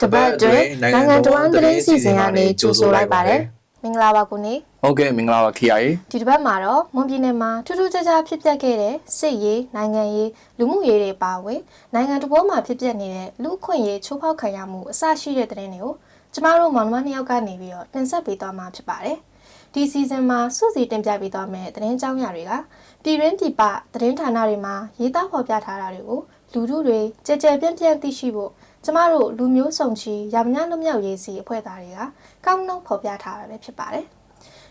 တပတ်အတွင်းနိုင်ငံတော်ဝန်သတင်းစီစဉ်ကနေကြိုဆိုလိုက်ပါတယ်မင်္ဂလာပါကိုနေဟုတ်ကဲ့မင်္ဂလာပါခေယာရေဒီတစ်ပတ်မှာတော့မွန်ပြည်နယ်မှာထူးထူးခြားခြားဖြစ်ပျက်ခဲ့တဲ့စစ်ရေးနိုင်ငံရေးလူမှုရေးတွေပါဝင်နိုင်ငံတော်ဘောမှာဖြစ်ပျက်နေတဲ့လူအခွင့်အရေးချိုးဖောက်ခံရမှုအစရှိတဲ့သတင်းတွေကိုကျမတို့မောင်နှမနှစ်ယောက်ကနေပြီးတော့တင်ဆက်ပေးသွားမှာဖြစ်ပါတယ်ဒီစီဇန်မှာစုစည်းတင်ပြပေးသွားမယ့်သတင်းကြောင်းရာတွေကပြည်တွင်းပြည်ပသတင်းဌာနတွေမှာရေးသားဖော်ပြထားတာတွေကိုလူထုတွေကြည်ကြဲပြန့်ပြန့်သိရှိဖို့ကျမတို့လူမျိုးစုံချီရမညလွတ်မြောက်ရေးစီအဖွဲ့သားတွေကကောင်းနှုတ်ဖော်ပြထားတာပဲဖြစ်ပါတယ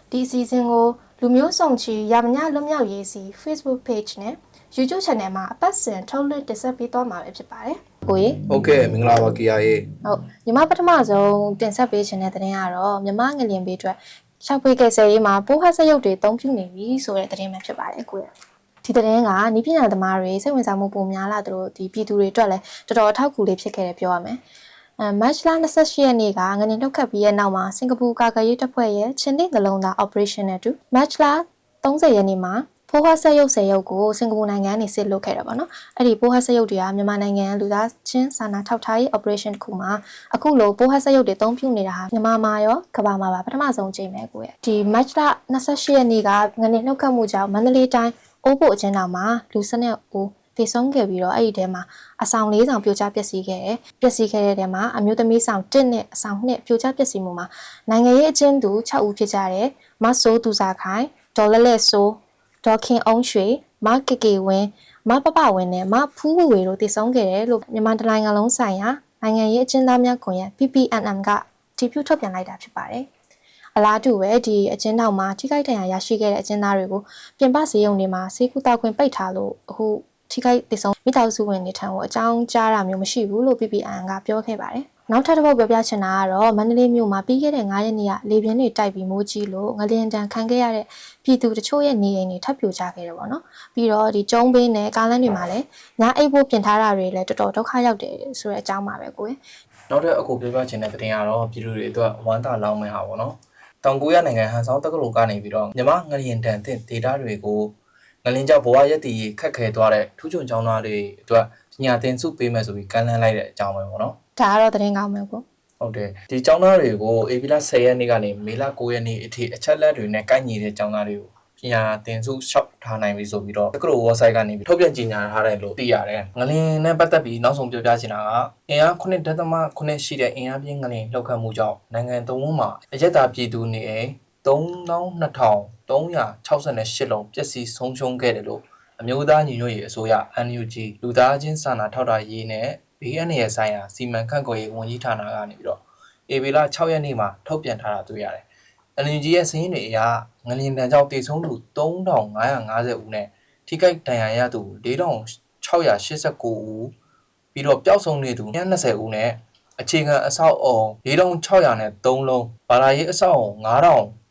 ်ဒီစီဇန်ကိုလူမျိုးစုံချီရမညလွတ်မြောက်ရေးစီ Facebook Page နဲ့ YouTube Channel မှာအပတ်စဉ်ထုတ်လွှင့်တင်ဆက်ပေးသွားမှာပဲဖြစ်ပါတယ်ကိုကြီးဟုတ်ကဲ့မင်္ဂလာပါခေယာရေဟုတ်ညီမပထမဆုံးတင်ဆက်ပေးခြင်းတဲ့သတင်းကတော့မြမငလျင်ပေးအတွက်ရှောက်ပွေးကယ်ဆယ်ရေးမှာပိုးဟတ်ဆက်ရုပ်တွေတုံးပြနေပြီဆိုတဲ့သတင်းပဲဖြစ်ပါတယ်ကိုကြီးဒီသတင်းကနီးပညာသမားတွေစိတ်ဝင်စားမှုပုံများလာတို့ဒီပြည်သူတွေအတွက်လည်းတော်တော်အထောက်အကူလေးဖြစ်ခဲ့တယ်ပြောရမယ်မတ်လ28ရက်နေ့ကငလျင်ထုတ်ခတ်ပြီးရဲ့နောက်မှာစင်ကာပူကာကွယ်ရေးတပ်ဖွဲ့ရဲ့ချင်းတစ်ငလုံးသား operation နဲ့တူမတ်လ30ရက်နေ့မှာပိုးဟတ်ဆက်ရုပ်10ရုပ်ကိုစင်ကာပူနိုင်ငံကနေစစ်လုပ်ခဲ့တာပေါ့နော်အဲ့ဒီပိုးဟတ်ဆက်ရုပ်တွေကမြန်မာနိုင်ငံလူသားချင်းစာနာထောက်ထားရေး operation တစ်ခုမှာအခုလိုပိုးဟတ်ဆက်ရုပ်တွေအသုံးပြုနေတာဟာမြန်မာမှာရောကမ္ဘာမှာပါပထမဆုံးကြိမ်ပဲကိုရဲ့ဒီမတ်လ28ရက်နေ့ကငလျင်နှုတ်ခတ်မှုကြောင့်မန္တလေးတိုင်းအိုးဖို့အကျဉ်းတော်မှာလူစနစ်ဦးတည်ဆုံးခဲ့ပြီးတော့အဲ့ဒီထဲမှာအဆောင်၄ဆောင်ပြိုကျပျက်စီးခဲ့တယ်ပျက်စီးခဲ့တဲ့ထဲမှာအမျိုးသမီးဆောင်1နဲ့အဆောင်2ပြိုကျပျက်စီးမှုမှာနိုင်ငံရေးအကျဉ်းသူ6ဦးဖြစ်ကြတယ်မဆိုးသူစာခိုင်ဒေါ်လက်လက်ဆိုးဒေါ်ခင်အောင်ရွှေမကေကေဝင်းမပပဝင်းနဲ့မဖူးဝေဝေတို့တည်ဆုံးခဲ့တယ်လို့မြန်မာတိုင်းနိုင်ငံလုံးဆိုင်ရာနိုင်ငံရေးအကျဉ်းသားများကွန်ရက် PPNM ကတည်ပြုထုတ်ပြန်လိုက်တာဖြစ်ပါတယ်အလားတူပဲဒီအကျဉ်းထောင်မှာထိခိုက်ဒဏ်ရာရရှိခဲ့တဲ့အကျဉ်းသားတွေကိုပြင်ပစေယုံတွေမှာဆေးကုသခွင့်ပိတ်ထားလို့အခုထိခိုက်ဒေဆုံးမိသားစုဝင်တွေထံကိုအကြောင်းကြားတာမျိုးမရှိဘူးလို့ PPN ကပြောခဲ့ပါတယ်။နောက်ထပ်တစ်ပုဒ်ပြောပြချင်တာကတော့မန္တလေးမြို့မှာပြီးခဲ့တဲ့9ရက်နေ့ကလေပြင်းတွေတိုက်ပြီးမိုးကြီးလို့ငလျင်တန်ခံခဲ့ရတဲ့ပြည်သူတချို့ရဲ့နေအိမ်တွေထပ်ပြိုကျခဲ့တယ်ပေါ့နော်။ပြီးတော့ဒီကျုံးဘေးနဲ့ကားလမ်းတွေမှာလည်းညအိပ်ဖို့ပြင်ထားတာတွေလည်းတော်တော်ဒုက္ခရောက်တယ်ဆိုတဲ့အကြောင်းပါပဲကိုယ်။နောက်ထပ်အခုပြောပြချင်တဲ့သတင်းကတော့ပြည်သူတွေအတွက်ဝမ်းသာလောင်းမဲ့ဟာပေါ့နော်။တောင်ကိုရီးယားနိုင်ငံဟန်ဆောင်တက္ကသိုလ်ကနေပြီးတော့မြန်မာငလျင်တန်တဲ့ဒေတာတွေကိုငလျင်ကြောင့်ဘဝရက်တည်ခက်ခဲသွားတဲ့ထူးချွန်ကျောင်းသားတွေအတွက်ပညာသင်စုပေးမယ်ဆိုပြီးကမ်းလှမ်းလိုက်တဲ့အကြောင်းပဲပေါ့နော်ဒါကတော့သတင်းကောင်းပဲကိုဟုတ်တယ်ဒီကျောင်းသားတွေကိုဧပြီလ10ရက်နေ့ကနေမေလ9ရက်နေ့အထိအချက်လက်တွေနဲ့ကိုက်ညီတဲ့ကျောင်းသားတွေကိုပညာသင်စုလျှောက်ထားနိုင်ပြီဆိုပြီးတော့တက္ကသိုလ် website ကနေထုတ်ပြန်ကြေညာထားတယ်လို့သိရတယ်ငလျင်နဲ့ပတ်သက်ပြီးနောက်ဆုံးပြောပြချင်တာကအင်အား9.9ရှိတဲ့အင်အားပြင်းငလျင်လှုပ်ခတ်မှုကြောင့်နိုင်ငံသုံးခုမှာအရက်သားပြည်သူနေအိမ်32,368လုံးပျက်စီးဆုံးရှုံးခဲ့တယ်လို့အမျိုးသားညီညွတ်ရေးအစိုးရ NUG လူသားချင်းစာနာထောက်ထားရေးနဲ့ BNN ဆိုင်ရာစီမံခန့်ခွဲရေးဝန်ကြီးဌာနကနေပြီးတော့ဧပြီလ6ရက်နေ့မှာထုတ်ပြန်ထားတာတွေ့ရတယ်။ NUG ရဲ့စာရင်းတွေအရငလျင်တန်ကြောင့်တေဆုံးသူ3,550ဦးနဲ့ထိခိုက်ဒဏ်ရာရသူ4,689ဦးပြီးတော့ပျောက်ဆုံးနေသူ20ဦးနဲ့အခြေခံအဆောက်အုံ4,603လုံးဘာသာရေးအဆောက်အုံ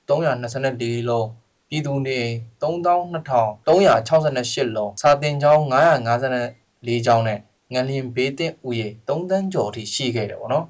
9,324လုံးပြည်သူနေ32,368လုံးစာတင်ကျောင်း954ကျောင်းနဲ့ငလျင်ဘေးသင့်ဥယေ3တန်းကျော်ထိရှိခဲ့တယ်ပေါ့နော်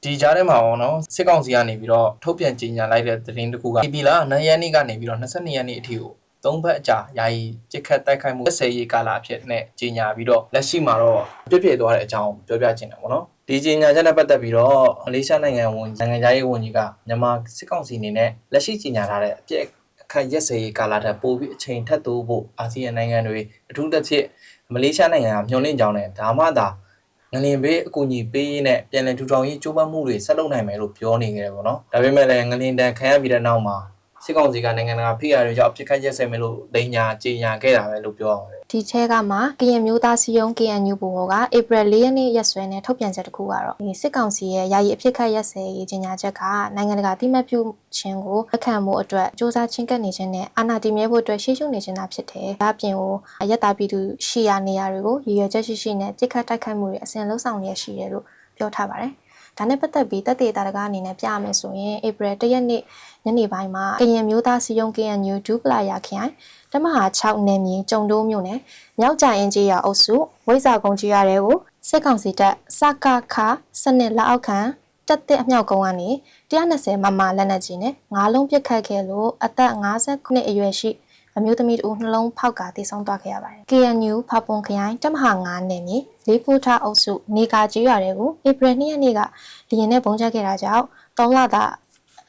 ဒီကြားထဲမှာပေါ့နော်စစ်ကောင်စီကနေပြီးတော့ထုတ်ပြန်ကြေညာလိုက်တဲ့သတင်းတစ်ခုကပြည်လာ9ရက်နေ့ကနေပြီးတော့22ရက်နေ့အထိကို3ဘက်အကြာယာယီပြစ်ခတ်တိုက်ခိုက်မှု10ရက်ကာလအဖြစ်နဲ့ကြေညာပြီးတော့လက်ရှိမှာတော့ပြည့်ပြည့်သွားတဲ့အကြောင်းပြောပြချင်တယ်ပေါ့နော်ဒီကြေညာချက်နဲ့ပတ်သက်ပြီးတော့မလေးရှားနိုင်ငံနိုင်ငံသားရေးဝန်ကြီးကမြန်မာစစ်ကောင်စီအနေနဲ့လက်ရှိကြေညာထားတဲ့အပြစ်အခက်ရက်စရေးကာလထက်ပိုပြီးအချိန်ထပ်တိုးဖို့အာဆီယံနိုင်ငံတွေအထူးသဖြင့်မလေးရှားနိုင်ငံကမျှော်လင့်ကြောင်းနဲ့ဒါမှသာငလျင်ဘေးအကူအညီပေးရေးနဲ့ပြန်လည်ထူထောင်ရေးကြိုးပမ်းမှုတွေဆက်လုပ်နိုင်မယ်လို့ပြောနေကြတယ်ပေါ့နော်ဒါပေမဲ့လည်းငလျင်တန်ခံရပြီးတဲ့နောက်မှာစစ်ကောင်စီကနိုင်ငံတကာဖိအားတွေကြောင့်အပြစ်ခတ်ရက်စဲမယ်လို့ဒိညာကြေညာခဲ့တာပဲလို့ပြောအောင်ဒီချဲကမှကရင်မျိုးသားစီယုံ KNU ဘိုကဧပြီ4ရက်နေ့ရက်စွဲနဲ့ထုတ်ပြန်ချက်တစ်ခုကတော့ဒီစစ်ကောင်စီရဲ့ယာယီအဖြစ်ခတ်ရက်စဲရေးကြေညာချက်ကနိုင်ငံတကာတိမှတ်ပြုခြင်းကိုလက်ခံမှုအတွက်စ조사ချင်းကပ်နေခြင်းနဲ့အာဏာတည်မြဲဖို့အတွက်ရှေ့ရှုနေခြင်းသာဖြစ်တယ်။ဒါအပြင်ကိုအယက်သားပြည်သူရှိရာနေရာတွေကိုရည်ရွယ်ချက်ရှိနဲ့ပြစ်ခတ်တိုက်ခိုက်မှုတွေအစဉ်လှုပ်ဆောင်ရရှိတယ်လို့ပြောထားပါတယ်။ဒါနဲ့ပတ်သက်ပြီးတပ်တေတာတကားအနေနဲ့ပြရမယ်ဆိုရင်ဧပြီ1ရက်နေ့ညနေပိုင်းမှာကရင်မျိုးသားစီယုံ KNU ဒူပလာယာခရိုင်တမဟာ6နယ်မြေကျုံတိုးမြို့နယ်မြောက်ကြရင်ကြီးရွာအုပ်စုဝိဇာကုန်းကြီးရွာတွေကိုစစ်ကောင်စီတပ်စကခစနစ်လက်အောက်ခံတပ်တဲ့အမြောက်ကုန်းကနေ120မမလက်နက်ကြီးနဲ့9လုံးပစ်ခတ်ခဲ့လို့အသက်59အရွယ်ရှိ အမျိုးသမီးတို့နှလုံးဖောက်ကတည်ဆုံးသွားခဲ့ရပါတယ်။ KNU ဖပွန်ခရိုင်တပ်မဟာ9နယ်မြေလေးဖိုးထားအုပ်စုနေကာကျေးရွာတွေကိုဧပြီ2ရက်နေ့ကလေယာဉ်နဲ့ပုံချခဲ့တာကြောင့်3လသား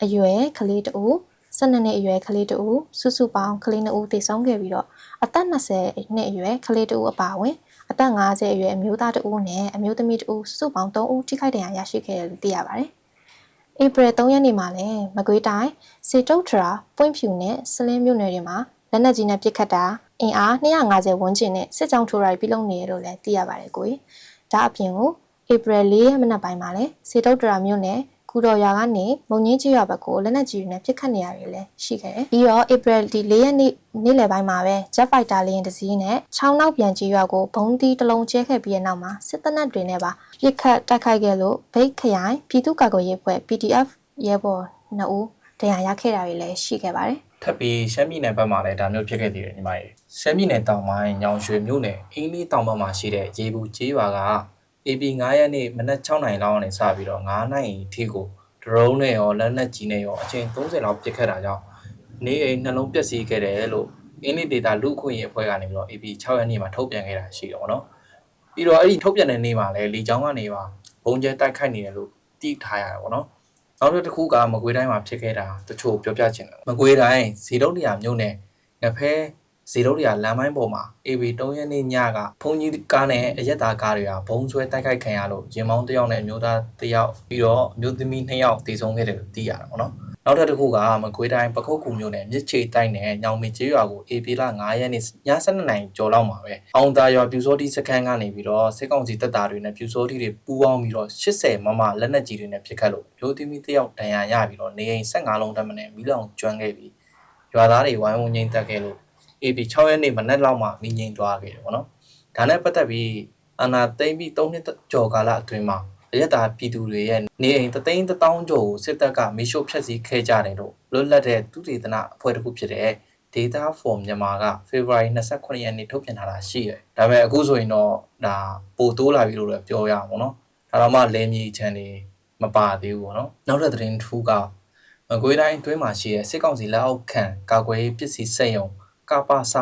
အရွယ်ကလေး2ဦး12နှစ်အရွယ်ကလေး2ဦးစုစုပေါင်းကလေး2ဦးတည်ဆုံးခဲ့ပြီးတော့အသက်20နှစ်အရွယ်ကလေး2ဦးအပါအဝင်အသက်50အရွယ်အမျိုးသား2ဦးနဲ့အမျိုးသမီး2ဦးစုစုပေါင်း3ဦးထိခိုက်ဒဏ်ရာရရှိခဲ့တယ်လို့သိရပါတယ်။ဧပြီ3ရက်နေ့မှာလည်းမကွေးတိုင်းစေတုတ်ထရာပွင့်ဖြူနဲ့စလင်းမြို့နယ်တွေမှာလက်နက်ကြီးနဲ့ပစ်ခတ်တာအင်အား250ဝန်းကျင်နဲ့စစ်ကြောင်းထိုးတာပြုလုပ်နေတယ်လို့လည်းသိရပါတယ်ကို။ဒါအပြင်ကိုဧပြီ4ရက်မနက်ပိုင်းမှာလည်းစေတုတ်ထရာမြို့နယ်ကူတော်ရွာကနေမုံငင်းကြီးရွာဘက်ကိုလက်နက်ကြီးတွေနဲ့ပစ်ခတ်နေရတယ်လည်းရှိခဲ့တယ်။ပြီးတော့ဧပြီ4ရက်နေ့နေ့လယ်ပိုင်းမှာပဲ Jet Fighter လေယာဉ်တစ်စီးနဲ့ချောင်းနောက်ပြန်ကြီးရွာကိုဘုံတီးတစ်လုံးကျဲခဲ့ပြီးတဲ့နောက်မှာစစ်တပ်နက်တွေနဲ့ပါပစ်ခတ်တိုက်ခိုက်ခဲ့လို့ဗိတ်ခရိုင်ပြည်သူ့ကာကွယ်ရေးအဖွဲ့ PDF ရဲဘော်2ဦးတရားရခဲ့တာတွေလည်းရှိခဲ့ပါတယ်။ထပ်ပြီးရှမ်းပြည်နယ်ဘက်မှာလည်းဒါမျိုးဖြစ်ခဲ့သေးတယ်ညီမကြီး။ရှမ်းပြည်နယ်တောင်ပိုင်းညောင်ရွှေမြို့နယ်အင်းလေးတောင်ဘက်မှာရှိတဲ့ရေဘူးကျေးရွာက AP 9ရက်နေ့မနက်6နာရီလောက်ကနေစပြီးတော့9နာရီထိကိုဒရုန်းနဲ့ရောလက်နက်ကြီးနဲ့ရောအချိန်30လောက်ပစ်ခတ်တာကြောင့်နေအိမ်နှလုံးပျက်စီးခဲ့တယ်လို့အင်းလေးဒေတာလူခွင့်ရေးအဖွဲ့ကနေပြီးတော့ AP 6ရက်နေ့မှာထုတ်ပြန်ခဲ့တာရှိတယ်ပေါ့နော်။ပြီးတော့အဲ့ဒီထုတ်ပြန်တဲ့နေ့မှာလည်းလေကြောင်းကနေပါဘုံကျဲတိုက်ခိုက်နေတယ်လို့သိထားရတယ်ပေါ့နော်။နောက်တစ်ခုကမကွေးတိုင်းမှာဖြစ်ခဲ့တာတချို့ပြောပြချင်တယ်။မကွေးတိုင်းဇီတုတ်တရာမြို့နယ်ငဖဲဇီတုတ်တရာလမ်းပိုင်းပေါ်မှာ AB 3ရက်နေ့ညကဘုံကြီးကားနဲ့အရက်သားကားတွေကဘုံဆွဲတိုက်ခိုက်ခံရလို့ရင်မောင်းတစ်ယောက်နဲ့အမျိုးသားတစ်ယောက်ပြီးတော့အမျိုးသမီး2ယောက်တည်ဆုံးခဲ့တယ်လို့သိရတာပေါ့နော်။နောက်တစ်ခုကမကွေးတိုင်းပခုတ်ကူမြို့နယ်မြစ်ချေတိုက်နယ်ညောင်မင်းကျေးရွာကို AB လ9ရက်နေ့ည12နာရီကျော်လောက်မှာပဲအောင်သာရွာပြူစောတိစခန်းကနေပြီးတော့စစ်ကောင်စီတပ်သားတွေနဲ့ပြူစောတိတွေပူးပေါင်းပြီးတော့80မမလက်နက်ကြီးတွေနဲ့ပစ်ခတ်လို့မျိုးသမီးတစ်ယောက်ဒဏ်ရာရပြီးတော့နေအိမ်15လုံးတက်မနဲ့မီးလောင်ကျွမ်းခဲ့ပြီးရွာသားတွေဝိုင်းဝန်းငိမ့်သက်ခဲ့လို့ AP 6ရက်နေ့မနက်လောက်မှမင်းငိမ့်သွားခဲ့တယ်ပေါ့နော်။ဒါနဲ့ပတ်သက်ပြီးအာနာသိမ့်ပြီး3နှစ်ကျော်ကာလအတွင်းမှာအရက်သားပြည်သူတွေရဲ့နေအိမ်3,000ကျော်ကိုစစ်တပ်ကမီးရှို့ဖျက်ဆီးခဲ့ကြတယ်လို့လွတ်လပ်တဲ့သူတေသနအဖွဲ့တစ်ခုဖြစ်တဲ့ Data for Myanmar က February 29ရက်နေ့ထုတ်ပြန်ထားတာရှိတယ်။ဒါပေမဲ့အခုဆိုရင်တော့ဒါပိုတိုးလာပြီလို့လည်းပြောရအောင်ပေါ့နော်။ဒါတော့မှလဲမြေချန်တွေမပါသေးဘူးပေါ့နော်။နောက်တဲ့သတင်းတစ်ခုကမကွေးတိုင်းအတွင်းမှာရှိတဲ့စစ်ကောင်စီလက်အောက်ခံကာကွယ်ရေးပစ္စည်းစက်ရုံကပစ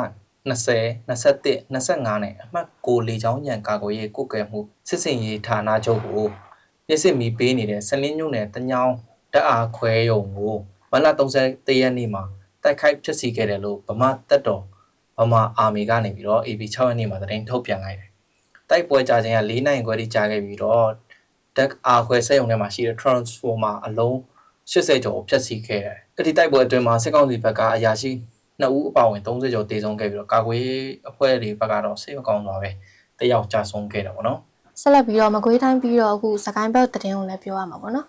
20 21 25နဲ့အမှတ်6လေချောင်းညံကာကွယ်ရေးကုကဲမှုစစ်စင်ရေးဌာနချုပ်ကိုပြစ်စစ်မီပေးနေတဲ့စလင်းညွန့်နယ်တညောင်းတက်အားခွဲရုံကိုမလ31ရက်နေ့မှာတိုက်ခိုက်ဖျက်ဆီးခဲ့တယ်လို့ဗမာတပ်တော်ဗမာအာမီကနေပြီးတော့ AB 6ရက်နေ့မှာသတင်းထုတ်ပြန်လိုက်တယ်။တိုက်ပွဲကြာချိန်က4နိုင်ခွဲထိကြာခဲ့ပြီးတော့တက်အားခွဲစက်ရုံထဲမှာရှိတဲ့ transformer အလုံး80ကျော်ဖျက်ဆီးခဲ့တယ်။အဲ့ဒီတိုက်ပွဲအတွင်းမှာစစ်ကောင်စီဘက်ကအရာရှိ2ဦးအပါအဝင်30ကျော်တေဆုံးခဲ့ပြီးတော့ကာကွယ်အဖွဲ့တွေဘက်ကတော့စိတ်မကောင်းသွားပဲတယောက်ကြာဆုံးခဲ့တယ်ပေါ့နော်ဆက်လက်ပြီးတော့မကွေးတိုင်းပြီးတော့အခုစကိုင်းဘက်သတင်းကိုလည်းပြောရမှာပေါ့နော်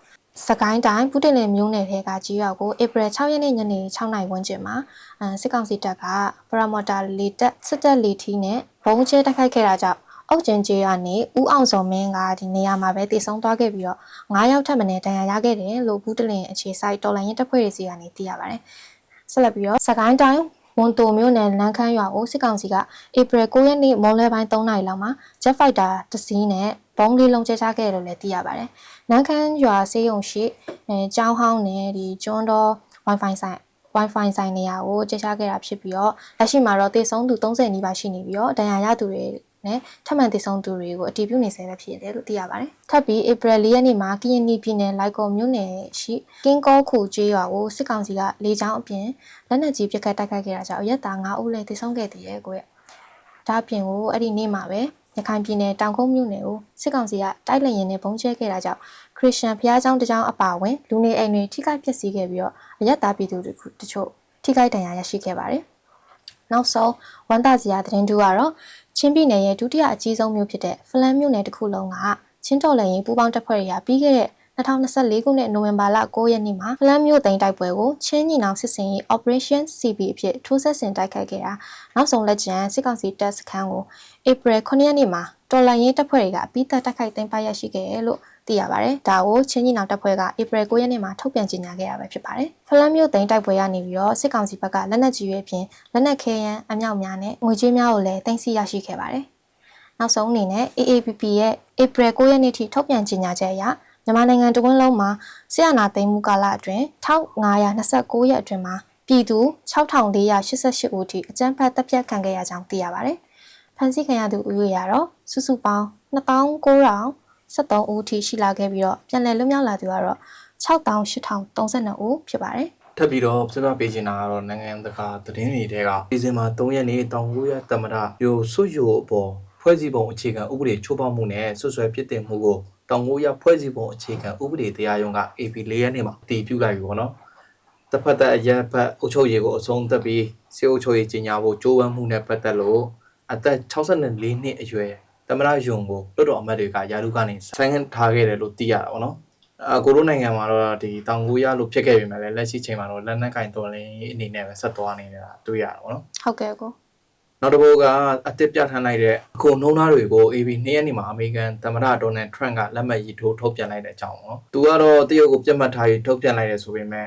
စကိုင်းတိုင်းပုတင်လယ်မြို့နယ်ထဲကကြီးရွာကိုဧပြီ6ရက်နေ့ညနေ6နာရီဝန်းကျင်မှာစစ်ကောင်စီတပ်ကပရမော်တာလေတပ်စစ်တပ်လေထီးနဲ့ဘုံကျဲတိုက်ခိုက်ခဲ့တာကြောင့်အောက်ကျင်းကျေးရွာနေဦးအောင်စောမင်းကဒီနေရာမှာပဲတည်ဆုံသွားခဲ့ပြီးတော့9ယောက်ထပ်မံဒဏ်ရာရခဲ့တယ်လို့ပုတလင်အခြေစိုက်တော်လိုင်းရင်တပ်ဖွဲ့တွေစီကနေသိရပါတယ်ဆက်လက်ပြီးတော့စကိုင်းတိုင်းဝန်တိုမြို့နယ်လမ်းခမ်းရွာကိုစစ်ကောင်စီကဧပြီ9ရက်နေ့မွန်လွဲပိုင်း3နာရီလောက်မှာ Jet Fighter တစ်စီးနဲ့ဘုံလေးလုံးကျချခဲ့တယ်လို့လည်းသိရပါတယ်။လမ်းခမ်းရွာစေးရုံရှိကျောင်းဟောင်းနဲ့ဒီကျွန်းတော် Wi-Fi ဆိုင်နေရာကိုကျချခဲ့တာဖြစ်ပြီးတော့လက်ရှိမှာတော့တည်ဆုံးသူ30နီးပါးရှိနေပြီးတော့ဒဏ်ရာရသူတွေနဲ့ထပ်မံတည်ဆုံးသူတွေကိုအတည်ပြုနေဆဲပဲဖြစ်တယ်လို့သိရပါတယ်။ထပ်ပြီးဧပြီ4ရက်နေ့မှာကရင်ပြည်နယ်လိုက်ကော်မြို့နယ်ရှိကင်းကောခုကျေးရွာကိုစစ်ကောင်စီကလေကြောင်းအပြင်လက်နက်ကြီးပစ်ခတ်တိုက်ခိုက်ခဲ့တာကြောင့်အရက်သား9ဦးလည်းတည်ဆုံးခဲ့သေးရဲ့ကိုရဲ့။ဒါအပြင်ကိုအဲ့ဒီနေ့မှာပဲရခိုင်ပြည်နယ်တောင်ကုန်းမြို့နယ်ကိုစစ်ကောင်စီကတိုက်လျင်နဲ့ပုံကျဲခဲ့တာကြောင့်ခရစ်ယာန်ဘုရားကျောင်းတစ်ကျောင်းအပါအဝင်လူနေအိမ်တွေထိခိုက်ပျက်စီးခဲ့ပြီးတော့အရက်သားပြည်သူတို့တချို့ထိခိုက်ဒဏ်ရာရရှိခဲ့ပါတယ်။နောက်ဆုံးဝန်တာစီယာသတင်းတူကတော့ချင်းပြည်နယ်ရဲ့ဒုတိယအကြီးဆုံးမြို့ဖြစ်တဲ့ဖလန်မြို့နယ်တစ်ခုလုံးကချင်းတော်လှန်ရေးပူးပေါင်းတပ်ဖွဲ့တွေကပြီးခဲ့တဲ့2024ခုနှစ်နိုဝင်ဘာလ9ရက်နေ့မှာဖလန်မြို့သိမ်းတိုက်ပွဲကိုချင်းညီနောင်စစ်စင်ရေး Operation CB အဖြစ်ထိုးဆက်ဆင်တိုက်ခိုက်ခဲ့တာနောက်ဆုံးလက်ကျန်စစ်ကောင်စီတပ်စခန်းကိုဧပြီ9ရက်နေ့မှာတော်လှန်ရေးတပ်ဖွဲ့တွေကပြီးသက်တိုက်ခိုက်သိမ်းပိုက်ရရှိခဲ့တယ်လို့သိရပါတယ်။ဒါကိုချင်းညီနောင်တပ်ဖွဲ့ကဧပြီ9ရက်နေ့မှာထုတ်ပြန်ကြေညာခဲ့တာပဲဖြစ်ပါတယ်။ဖလန်မြို့သိမ်းတိုက်ပွဲကနေပြီးတော့စစ်ကောင်စီဘက်ကလက်နက်ကြီးတွေအပြင်လက်နက်ခဲယမ်းအမြောက်များနဲ့ငွေကြေးများကိုလည်းသိမ်းဆည်းရရှိခဲ့ပါတယ်။နောက်ဆုံးအနေနဲ့ AAPP ရဲ့ဧပြီ9ရက်နေ့ထိထုတ်ပြန်ကြေညာချက်အရမြန်မာနိုင်ငံတဝန်းလုံးမှာဆီယနာသိမ်းမှုကာလအတွင်း1529ရက်အတွင်းမှာ ပြည်သူ6488ဦးထိအကြမ်းဖက်တပ်ဖြတ်ခံခဲ့ရကြောင်းသိရပါတယ်။ဖမ်းဆီးခံရသူဦးရေကတော့စုစုပေါင်း29,073ဦးထိရှိလာခဲ့ပြီးတော့ပြန်လည်လွတ်မြောက်လာသူကတော့68,32ဦးဖြစ်ပါတယ်။ ထပ်ပြီးတော့ပြသပေးချင်တာကတော့နိုင်ငံတကာသတင်းတွေထဲကဒီဇင်ဘာ3ရက်နေ့တောင်ကိုရသမ္မတယိုဆွယိုအပေါ်ဖွဲ့စည်းပုံအခြေခံဥပဒေချိုးဖောက်မှုနဲ့ဆွဆွဲဖြစ်တင်မှုကိုတောင်ကိုရဖွဲ့စည်းပုံအခြေခံဥပဒေတရားရုံးက AP 4ရက်နေ့မှာတည်ပြုလိုက်ပြီပေါ့နော်။တစ်ဖက်သက်အရက်ဖက်အုပ်ချုပ်ရေးကိုအဆုံးသတ်ပြီးစေအုပ်ချုပ်ရေးကြီးညာဖို့ကြိုးပမ်းမှုနဲ့ပတ်သက်လို့အသက်64နှစ်အရွယ်သမ္မတယုံကိုလွှတ်တော်အမတ်တွေကယာရုကနေဆိုင်းထားခဲ့တယ်လို့သိရတာပေါ့နော်။ကိုရိုနိုင်ငံမှာတော့ဒီတောင်ကိုရလို့ဖြစ်ခဲ့ပြီမဲ့လက်ရှိချိန်မှာတော့လက်နက်ကင်တော်လင်းအနေနဲ့ပဲဆက်သွားနေတာတွေ့ရတာပေါ့နော်။ဟုတ်ကဲ့ကိုနောက်တစ်ပုဒ်ကအသစ်ပြဋ္ဌာန်းလိုက်တဲ့အကုန်နှုံးသားတွေကို AB 2ရက်နေ့မှာအမေရိကန်သမ္မတဒေါ်နယ်ထရန့်ကလက်မှတ်ရေးထိုးထုတ်ပြန်လိုက်တဲ့အကြောင်းပေါ့။သူကတော့တရုတ်ကိုပြတ်မှတ်ထားပြီးထုတ်ပြန်လိုက်တယ်ဆိုပေမဲ့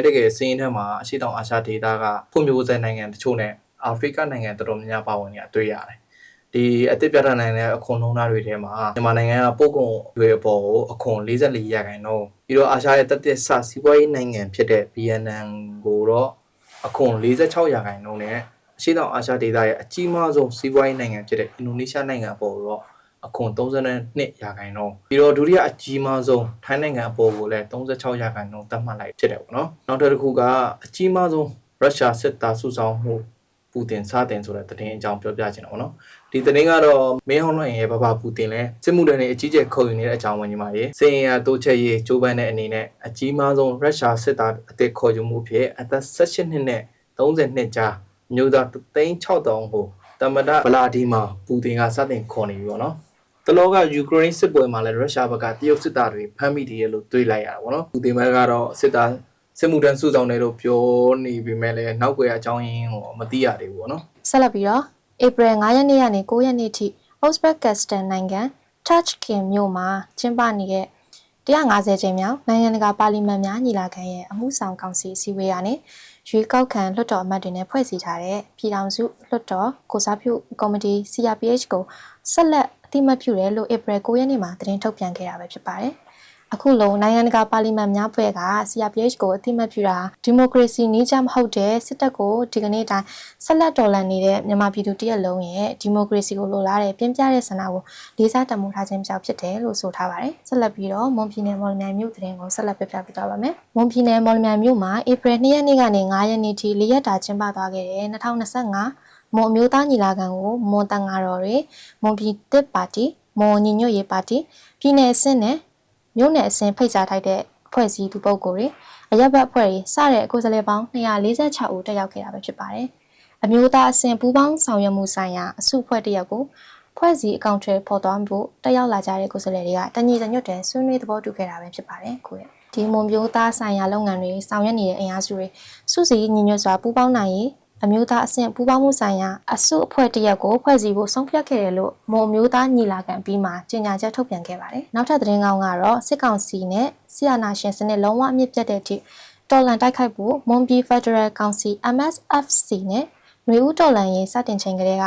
တကယ်စီးရင်ထဲမှာအရှေ့တောင်အာရှဒေသကဖွံ့ဖြိုးဆဲနိုင်ငံတချို့နဲ့အာဖရိကနိုင်ငံတော်တော်များများပါဝင်နေတာတွေ့ရတယ်။ဒီအသစ်ပြဋ္ဌာန်းနိုင်တဲ့အခွန်နှုံးသားတွေထဲမှာမြန်မာနိုင်ငံကပို့ကုန်တွေအပေါ်ကိုအခွန်44%ပြီးတော့အာရှရဲ့တသက်ဆစီးပွားရေးနိုင်ငံဖြစ်တဲ့ VN ကိုတော့အခွန်46%နဲ့အရှေ့တောင်အာရှဒေသရဲ့အကြီးမားဆုံးစီးပွားရေးနိုင်ငံဖြစ်တဲ့အင်ဒိုနီးရှားနိုင်ငံအပေါ်တော့အခွန်32%ပြီးတော့ဒုတိယအကြီးမားဆုံးထိုင်းနိုင်ငံအပေါ်ကိုလည်း36%သတ်မှတ်လိုက်ဖြစ်တယ်ပေါ့နော်နောက်တစ်ခုကအကြီးမားဆုံးရုရှားစစ်သားစုဆောင်မှုပူတင်စတင်ဆိုတဲ့သတင်းအကြောင်းပြောပြချင်တာပေါ့နော်ဒီသတင်းကတော့မင်းဟောင်းလွှင့်ရဲ့ဘာပူတင်လဲစစ်မှုထမ်းတွေအကြီးကျယ်ခုံယူနေတဲ့အကြောင်းဝင်ညီမရေစင်ရတိုးချက်ရေးကြိုးပမ်းတဲ့အနေနဲ့အကြီးမားဆုံးရုရှားစစ်သားအသစ်ခေါ်ယူမှုဖြစ်အသက်18နှစ်နဲ့30နှစ်ကြားမျိုးသား36,000ကိုတမ္မတဗလာဒီမာပူတင်ကစတင်ခေါ်နေပြီပေါ့နော်တလောကယူကရိန်းစစ်ပွဲမှာလည်းရုရှားဘက်ကတရုတ်စစ်သားတွေဖမ်းမိတယ်လို့တွေးလိုက်ရတာပေါ့နော်ပူတင်ဘက်ကတော့စစ်မှုထမ်းစုဆောင်တယ်လို့ပြောနေပေမဲ့လည်းနောက်ွယ်အကြောင်းရင်းကိုမသိရသေးဘူးပေါ့နော်ဆက်လက်ပြီးတော့ဧပြီ9ရက်နေ့ကနေ9ရက်နေ့ထိ Uzbekistan နိုင်ငံ Tashkent မြို့မှာကျင်းပနေတဲ့150ကြိမ်မြောက်နိုင်ငံတကာပါလီမန်များညီလာခံရဲ့အမှုဆောင်ကောင်စီအစည်းအဝေးကနေရွေးကောက်ခံလွှတ်တော်အမတ်တွေနဲ့ဖွဲ့စည်းထားတဲ့ပြည်ထောင်စုလွှတ်တော်ကိုစားပြုကော်မတီ CRPH ကိုဆက်လက်အသိအမှတ်ပြုတယ်လို့ဧပြီ9ရက်နေ့မှာသတင်းထုတ်ပြန်ခဲ့တာပဲဖြစ်ပါတယ်။အခုလုံးနိုင်ငံတကာပါလီမန်များဖွဲ့က CRPH ကိုအသိအမှတ်ပြုတာဒီမိုကရေစီနည်းကျမဟုတ်တဲ့စစ်တပ်ကိုဒီကနေ့တိုင်းဆက်လက်တော်လှန်နေတဲ့မြန်မာပြည်သူတရက်လုံးရဲ့ဒီမိုကရေစီကိုလိုလားတဲ့ပြင်းပြတဲ့ဆန္ဒကိုလေးစားတမိုးထားခြင်းကြောင့်ဖြစ်တယ်လို့ဆိုထားပါတယ်။ဆက်လက်ပြီးတော့မွန်ပြည်နယ်မော်လမြိုင်မြို့သတင်းကိုဆက်လက်ပြပြပေးသွားပါမယ်။မွန်ပြည်နယ်မော်လမြိုင်မြို့မှာဧပြီ2ရက်နေ့ကနေ9ရက်နေ့ထိ4ရက်တာကျင်းပသွားခဲ့တဲ့2025မွန်အမျိုးသားညီလာခံကိုမွန်တန်ဃာတော်တွေမွန်ပြည်တစ်ပါတီမွန်ညီညွတ်ရေးပါတီပြည်내အဆင့်နဲ့မြို့နယ်အဆင့်ဖိတ်ကြားထိုက်တဲ့ဖွဲ့စည်းသူပုဂ္ဂိုလ်တွေအရက်ဘတ်အဖွဲ့တွေစတဲ့ကိုယ်စားလှယ်ပေါင်း246ဦးတက်ရောက်ခဲ့တာပဲဖြစ်ပါတယ်။အမျိုးသားအဆင့်ပူးပေါင်းဆောင်ရွက်မှုဆိုင်ရာအစုအဖွဲ့တရက်ကိုဖွဲ့စည်းအကောင့်ထဲပေါ်သွားဖို့တက်ရောက်လာကြတဲ့ကိုယ်စားလှယ်တွေကတညီတညွတ်တဲ့ဆွေးနွေးသဘောတူခဲ့တာပဲဖြစ်ပါတယ်ကိုယ့်ရဲ့ဒီမွန်မျိုးသားဆိုင်ရာလုပ်ငန်းတွေဆောင်ရွက်နေတဲ့အင်အားစုတွေစုစည်းညီညွတ်စွာပူးပေါင်းနိုင်ရေးအမျိုးသားအဆင့်ပူးပေါင်းမှုဆိုင်ရာအစုအဖွဲ့တရက်ကိုဖွဲ့စည်းဖို့ဆုံးဖြတ်ခဲ့တယ်လို့မွန်မျိုးသားညီလာခံပြီးမှကြေညာချက်ထုတ်ပြန်ခဲ့ပါတယ်။နောက်ထပ်သတင်းကောင်းကတော့စစ်ကောင်စီနဲ့ဆီယနာရှင်စနစ်လုံးဝအမြင့်ပြတ်တဲ့အထိတော်လှန်တိုက်ခိုက်ဖို့မွန်ပြည်ဖက်ဒရယ်ကောင်စီ MSFC နဲ့ຫນွေဦးတော်လှန်ရေးစတင်ချိန်ကလေးက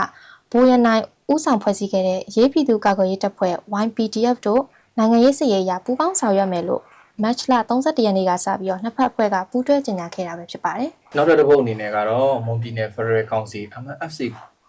ဘိုးရနိုင်ဦးဆောင်ဖွဲ့စည်းခဲ့တဲ့ရေးပြည်သူ့ကာကွယ်ရေးတပ်ဖွဲ့ YPDF တို့နိုင်ငံရေးစည်ရေးအရပူးပေါင်းဆောင်ရွက်မယ်လို့မတ်လ31ရက်နေ့ကစပြီးတော့နှစ်ဖက်အဖွဲ့ကပူးတွဲကြေညာခဲ့တာပဲဖြစ်ပါတယ်။နောက်တစ်ပုဒ်အနေနဲ့ကတော့မွန်ပြည်နယ် Federal Council MFC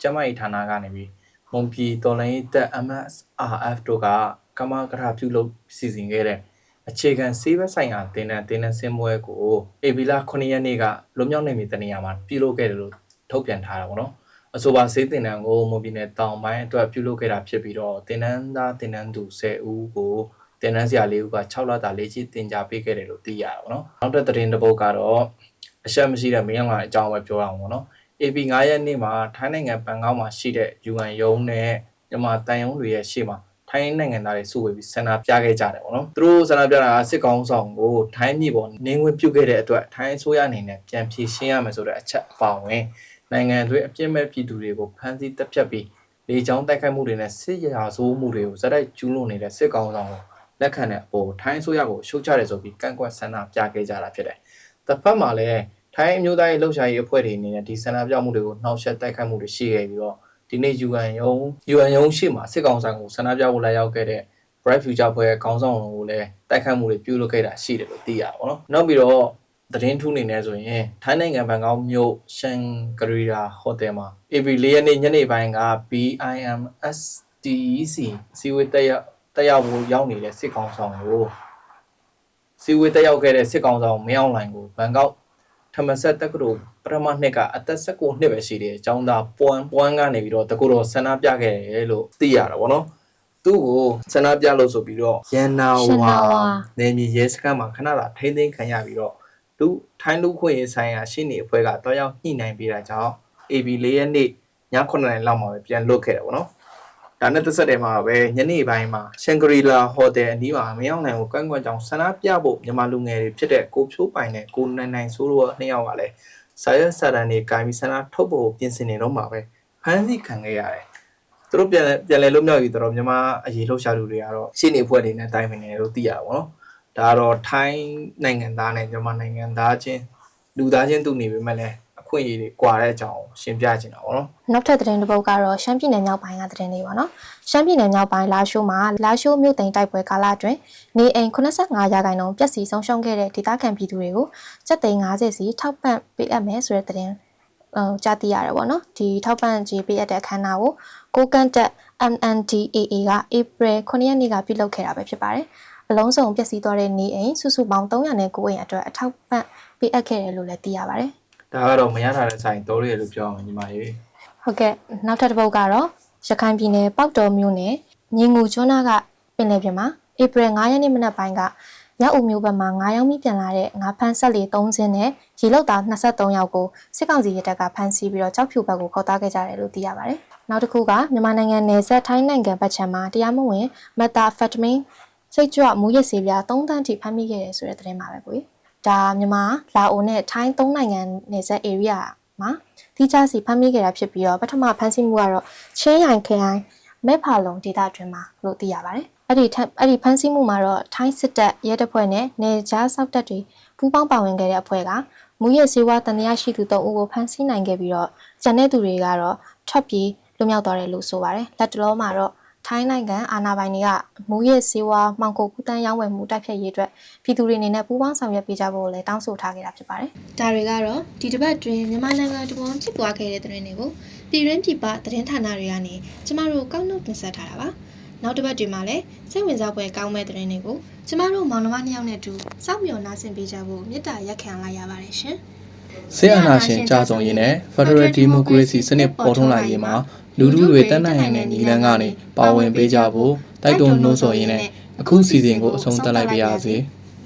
ကျမကြီးဌာနကနေပြီးမွန်ပြည်တော်လှန်ရေးတပ် MSRF တို့ကကမကထပြုလုပ်စီစဉ်ခဲ့တဲ့အခြေခံစေဘက်ဆိုင်ရာတင်နန်းစင်ပွဲကိုဧပြီလ9ရက်နေ့ကလွမြောက်နေပြီတနေရာမှာပြုလုပ်ခဲ့တယ်လို့ထုတ်ပြန်ထားတာပေါ့နော်။အဆိုပါစေတင်နန်းကိုမွန်ပြည်နယ်တောင်ပိုင်းအတွက်ပြုလုပ်ခဲ့တာဖြစ်ပြီးတော့တင်နန်းသားတင်နန်းသူ10ဦးကိုတင်နန်းဆရာ4ဦးက6လတာလေ့ကျင့်သင်ကြားပေးခဲ့တယ်လို့သိရတာပေါ့နော်။နောက်တဲ့သတင်းတစ်ပုဒ်ကတော့အရှက်မရှိတဲ့မင်းအောင်အကြောင်းပဲပြောရအောင်ပေါ့နော်။ AP 9ရက်နေ့မှာထိုင်းနိုင်ငံဘန်ကောက်မှာရှိတဲ့ UN ရုံးနဲ့မြန်မာတန်ယုံတွေရဲ့ရှေ့မှာထိုင်းနိုင်ငံသားတွေစုဝေးပြီးဆန္ဒပြခဲ့ကြတယ်ပေါ့နော်။သူတို့ဆန္ဒပြတာစစ်ကောင်ဆောင်ကိုထိုင်းပြည်ပေါ်နေဝင်ပြုတ်ခဲ့တဲ့အတွက်ထိုင်းအစိုးရအနေနဲ့ပြန်ဖြေရှင်းရမယ်ဆိုတဲ့အချက်အပါအဝင်နိုင်ငံတွေအပြစ်မဲ့ပြည်သူတွေကိုဖမ်းဆီးတပ်ဖြတ်ပြီးလေကြောင်းတိုက်ခိုက်မှုတွေနဲ့စစ်ရာဇဝမှုတွေကိုဇက်တိုက်ကျူးလွန်နေတဲ့စစ်ကောင်ဆောင်ကိုလက်ခံတဲ့အပေါ်ထိုင်းအစိုးရကိုရှုတ်ချတယ်ဆိုပြီးကန့်ကွက်ဆန္ဒပြခဲ့ကြတာဖြစ်တယ်။တစ်ဖက်မှာလည်းထိုင်းအမျိုးသားရေးလှုပ်ရှားရေးအဖွဲ့တွေအနေနဲ့ဒီဆန္ဒပြမှုတွေကိုနှောက်ယှက်တိုက်ခိုက်မှုတွေရှိခဲ့ပြီးတော့ဒီနေ့ UN ရုံးရှိမှာစစ်ကောင်ဆောင်ကိုဆန္ဒပြဖို့လာရောက်ခဲ့တဲ့ Bright Future ဖွဲ့ခေါင်းဆောင်ကိုလည်းတိုက်ခိုက်မှုတွေပြုလုပ်ခဲ့တာရှိတယ်လို့သိရပါတော့။နောက်ပြီးတော့ သတင်းထူးနေနေဆိုရင်ထိုင်းနိုင်ငံဘန်ကောက်မြို့ရှန်ဂရီလာဟိုတယ်မှာ AB 4ရက်နေ့ညနေပိုင်းက BIMSTEC စီဝေးတက်ရောက်ဖို့ရောက်နေတဲ့စစ်ကောင်ဆောင်ကိုစီဝေးတက်ရောက်ခဲ့တဲ့စစ်ကောင်ဆောင်မင်းအောင်လှိုင်ကိုဘန်ကောက်ထမဆက်တက္ကသိုလ်ပထမနှစ်ကအသက်19နှစ်ပဲရှိတယ်အကြောင်းသားပွမ်းကနေပြီးတော့တကူတော်ဆန္ဒပြခဲ့တယ်လို့သိရတာဗောနော်သူ့ကိုဆန္ဒပြလို့ဆိုပြီးတော့ရန်နာဝါနေမြေရဲစခန်းမှာခဏတာထိန်းသိမ်းခံရပြီးတော့လူထိုင်းလူခွင့်ရေးဆိုင်ရာရှင်းနေအဖွဲ့ကတောက်ရောက်ညှိနှိုင်းပေးတာကြောင့် AB 4ရက်နေ့ည9:00နာရီလောက်မှာပဲပြန်လွတ်ခဲ့တယ်ဗောနော်ဒါနဲ့တစ်ဆက်တည်းမှာပဲညနေပိုင်းမှာရှန်ဂရီလာဟိုတယ်အနီးမှာမင်းအောင်နိုင်ကိုကန့်ကွက်ကြောင်းဆန္ဒပြဖို့မြန်မာလူငယ်တွေဖြစ်တဲ့ကိုဖြိုးပိုင်နဲ့ကိုနိုင်ဆိုးတို့နှစ်ယောက်ကလည်းစာရွက်စာတမ်းတွေကာပြီးဆန္ဒထုတ်ဖို့ပြင်ဆင်နေတော့မှာပဲဖမ်းဆီးခံခဲ့ရတယ်သူတို့ပြန်လဲလွတ်မြောက်ပြီးတော့မြန်မာအရေးလှုပ်ရှားသူတွေကတော့ရှင်းနေဖွဲ့တွေနဲ့တိုင်ပင်နေလို့သိရတာပေါ့နော်ဒါကတော့ထိုင်းနိုင်ငံသားနဲ့မြန်မာနိုင်ငံသားချင်းလူသားချင်းတူနေပေမဲ့လည်းအခွင့်အရေးတွေကွာတဲ့အကြောင်းရှင်းပြချင်တာပေါ့နော်နောက်ထပ်သတင်းတစ်ပုဒ်ကတော့ရှမ်းပြည်နယ်မြောက်ပိုင်းကသတင်းလေးပါနော်ရှမ်းပြည်နယ်မြောက်ပိုင်းလာရှိုးမှာလာရှိုးမြို့သိမ်းတိုက်ပွဲကာလအတွင်းနေအိမ်85ရာခိုင်နှုန်းပျက်စီးဆုံးရှုံးခဲ့တဲ့ဒေသခံပြည်သူတွေကိုကျပ်သိန်း50စီထောက်ပံ့ပေးအပ်မယ်ဆိုတဲ့သတင်းကြားသိရတယ်ပေါ့နော်ဒီထောက်ပံ့ကြေးပေးအပ်တဲ့အခမ်းအနားကိုကိုကန့်တက် MNDAA ကဧပြီ9ရက်နေ့ကပြုလုပ်ခဲ့တာပဲဖြစ်ပါတယ်အလုံးစုံပျက်စီးသွားတဲ့နေအိမ်စုစုပေါင်း309အိမ်အတွက်အထောက်ပံ့ပေးအပ်ခဲ့တယ်လို့လည်းသိရပါတယ်ဒါကတော့မရထားတဲ့ဆိုင်တော်ရည်လို့ပြောအောင်ညီမရေဟုတ်ကဲ့နောက်ထပ်တစ်ပုဒ်ကတော့ရခိုင်ပြည်နယ်ပေါက်တော်မြို့နယ်ညီငူကျွန်းနာကပင်လယ်ပြင်မှာဧပြီ9ရက်နေ့မနက်ပိုင်းကရောက်ဦးမျိုးဘက်မှာ9ယောက်မိပြန်လာတဲ့ငါးဖမ်းဆက်လေ3စင်းနဲ့ရေလောက်သား23ယောက်ကိုစစ်ကောင်စီရဲတပ်ကဖမ်းဆီးပြီးတော့ကြောက်ဖြူဘက်ကိုခေါ်သွားခဲ့ကြတယ်လို့သိရပါတယ်နောက်တစ်ခုကမြန်မာနိုင်ငံနယ်စပ်ထိုင်းနိုင်ငံဘက်ခြမ်းမှာတရားမဝင်မက်တာဖက်တမင်းစိတ်ကြွမူရစ်ဆေးပြား3တန်းထိဖမ်းမိခဲ့တယ်ဆိုတဲ့သတင်းပါပဲကိုဒါမြန်မာလာအိုနဲ့ထိုင်း3နိုင်ငံနယ်စပ် area မှာတိကျစီဖမ်းမိခဲ့တာဖြစ်ပြီးတော့ပထမဖမ်းဆီးမှုကတော့ချင်းရိုင်ခရိုင်မဲဖာလုံဒေသအတွင်းမှာလို့သိရပါတယ်အဲ့ဒီဖမ်းဆီးမှုမှာတော့ထိုင်းစစ်တပ်ရဲတပ်ဖွဲ့နဲ့နေကြားစောက်တပ်တွေပူးပေါင်းပါဝင်ခဲ့တဲ့အဖွဲ့ကမူရစ်ဆေးဝါးတန်တရားရှိသူ3ဦးကိုဖမ်းဆီးနိုင်ခဲ့ပြီးတော့ကျန်တဲ့သူတွေကတော့ထွက်ပြေးလွတ်မြောက်သွားတယ်လို့ဆိုပါတယ်လက်တလောမှာတော့ထိုင်းနိုင်ငံအာဏာပိုင်တွေကမူရစ်ဆေးဝါးမှောင်ခိုကူးတန်းရောင်းဝယ်မှုတိုက်ဖျက်ရေးအတွက်ပြည်သူတွေအနေနဲ့ပူးပေါင်းဆောင်ရွက်ပေးကြဖို့လည်းတောင်းဆိုထားခဲ့တာဖြစ်ပါတယ်။ဒါတွေကတော့ဒီတစ်ပတ်တွင်မြန်မာနိုင်ငံတဝန်ဖြစ်ပွားခဲ့တဲ့သတင်းတွေကိုပြည်တွင်းပြည်ပသတင်းဌာနတွေကနေကျမတို့ကောက်နှုတ်တင်ဆက်ထားတာပါ။နောက်တစ်ပတ်တွင်မှာလည်းစိတ်ဝင်စားဖွယ်ကောင်းမဲ့သတင်းတွေကိုကျမတို့မောင်နှမ2ယောက်နဲ့အတူစောင့်မျှော်နားဆင်ပေးကြဖို့မေတ္တာရက်ခံလိုက်ရပါတယ်ရှင်။ဆေးအာဏာရှင်ကြာဆုံးရေးနဲ့ Federal Democracy စနစ်ပေါ်ထွန်းလာရေးမှာလူထုတွေတန်းနိုင်တဲ့ညီလန်းကနေပါဝင်ပေးကြဖို့တိုက်တွန်းနှိုးဆော်ရင်းနဲ့အခုစီစဉ်ကိုအဆုံးသတ်လိုက်ပါရစေ။